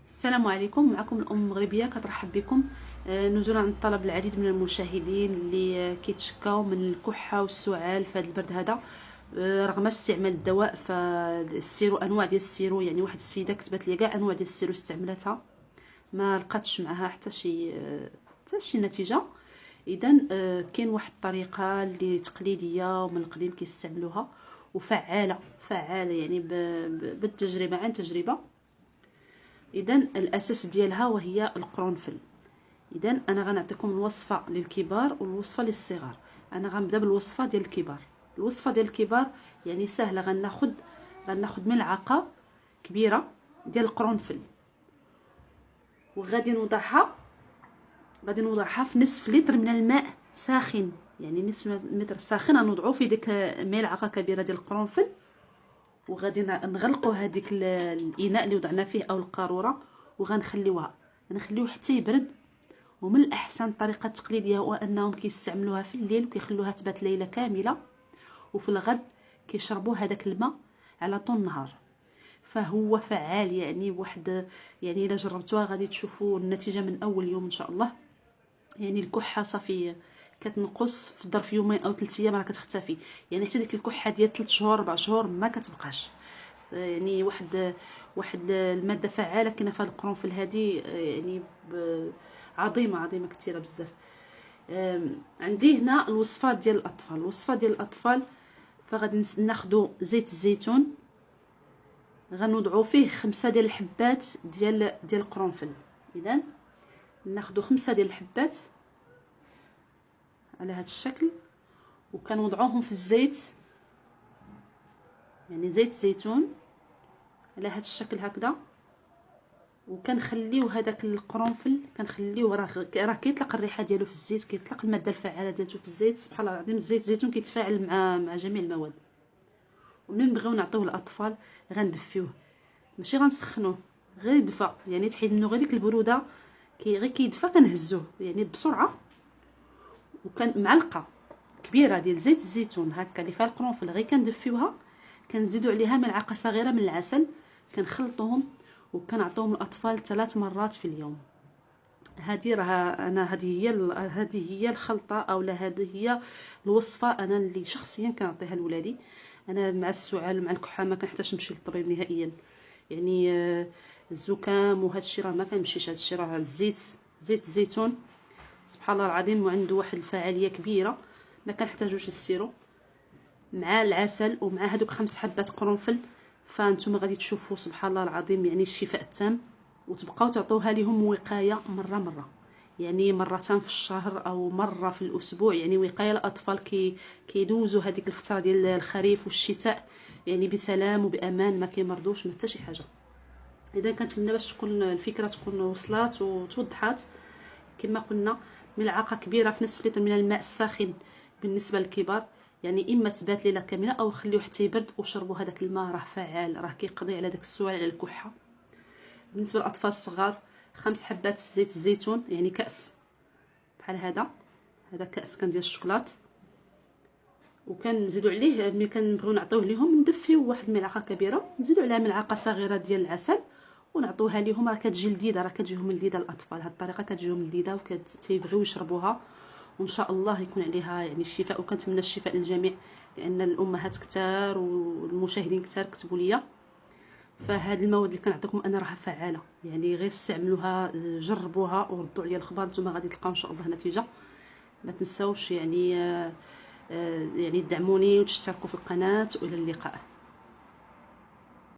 السلام عليكم. معكم الام المغربيه كترحب بكم. نزولا عن طلب العديد من المشاهدين اللي كيتشكاو من الكحه والسعال في هذا البرد هذا، رغم استعمال الدواء. فالسيرو انواع ديال السيرو، يعني واحد السيده كتبت لي كاع انواع ديال السيرو استعملتها ما لقاتش معها حتى شي نتيجه. اذا كاين واحد الطريقه اللي تقليديه ومن القديم كيستعملوها وفعاله يعني بالتجربه عن تجربه. اذا الاساس ديالها وهي القرنفل. اذا انا غنعطيكم الوصفه للكبار والوصفه للصغار. انا غنبدا بالوصفه ديال الكبار. الوصفه ديال الكبار يعني سهله. غناخد ملعقه كبيره ديال القرنفل، وغادي نوضعها في نصف لتر من الماء ساخن. يعني نصف لتر ساخن غنوضعو في ديك ملعقه كبيره ديال القرنفل، وغادي نغلقوا هذيك الاناء اللي وضعنا فيه او القاروره، وغنخليوه حتى يبرد. ومن الاحسن الطريقه التقليديه هو انهم كيستعملوها في الليل وكيخلوها تبات ليله كامله، وفي الغد كيشربوا هذاك الماء على طول النهار. فهو فعال يعني يعني الا جربتوها غادي تشوفوا النتيجه من اول يوم ان شاء الله. يعني الكحه صافي كتنقص في ظرف يومين او 3 ايام راه كتختفي. يعني حتى ديك الكحه ديال 3 شهور 4 شهور ما كتبقاش. يعني واحد الماده فعاله كاينه في هذا القرنفل هذه، يعني عظيمه كثيره بزاف. عندي هنا الوصفات ديال الاطفال. فغادي ناخذ زيت الزيتون، غنوضعوا فيه 5 ديال الحبات ديال القرنفل. اذا ناخذ 5 ديال الحبات على هذا الشكل، وكنوضعوهم في الزيت، يعني زيت الزيتون على هذا الشكل هكذا. وكنخليو هذاك القرنفل راه كيطلق الريحه ديالو في الزيت، كيطلق الماده الفعاله ديالته في الزيت. سبحان الله العظيم، زيت الزيتون كيتفاعل مع جميع المواد. ومن بغيو نعطيوه للاطفال غندفيوه، ماشي غنسخنوه، غير يدفى. يعني تحيد منه غير ديك البروده، غير كيدفى كنهزوه يعني بسرعه. وكان معلقه كبيره ديال زيت الزيتون هكا اللي فيها القرنفل غير كندفيوها، كنزيدوا عليها ملعقه صغيره من العسل، كنخلطوهم وكنعطيوهم الاطفال 3 مرات في اليوم. هذه هي الخلطه، او هذه هي الوصفه انا اللي شخصيا كنعطيها لولادي. انا مع السعال ومع الكحه ما كنحتاجش نمشي للطبيب نهائيا. يعني الزكام وهذا الشيء راه ما كنمشيش. هذا الشيء راه زيت الزيتون سبحان الله العظيم، وعنده واحد الفعاليه كبيره، ما كنحتاجوش السيرو مع العسل ومع هذوك 5 حبات قرنفل. فانتم غادي تشوفوا سبحان الله العظيم يعني الشفاء التام. وتبقاو تعطوها لهم وقايه مره، يعني مرتين في الشهر او مره في الاسبوع. يعني وقايه الاطفال كيدوزوا هذيك الفتره ديال الخريف والشتاء يعني بسلام وبامان، ما كيمرضوش ما حتى شي حاجه. اذا كنتمنى باش تكون الفكره تكون وصلات وتوضحات. كما قلنا ملعقه كبيره في نصف لتر من الماء الساخن بالنسبه للكبار. يعني اما تبات ليله كامله او خليوه حتى يبرد وشربوا هذاك الماء، راه فعال، راه كيقضي على داك السعال على الكحه. بالنسبه للاطفال الصغار 5 حبات في زيت الزيتون، يعني كاس بحال هذا كاس كان ديال الشوكولات. وكنزيدوا عليه ملي كنبغيو نعطيوه لهم ندفيو واحد الملعقه كبيره، نزيدوا عليها ملعقه صغيره ديال العسل ونعطوها لهم. راه كتجي لذيذه، راه كتجيهم لذيذه الاطفال. هذه الطريقه كتجيهم لذيذه وكتيبغيو يشربوها، وان شاء الله يكون عليها يعني الشفاء. وكنتمنى الشفاء للجميع، لان الامهات كثار والمشاهدين كثار كتبوا لي. فهاد المواد اللي كنعطيكم انا راها فعاله، يعني غير استعملوها، جربوها وردوا عليا الخبر، نتوما غادي تلقاو ان شاء الله نتيجه. ما تنساوش يعني يعني تدعموني وتشتركوا في القناه. والى اللقاء.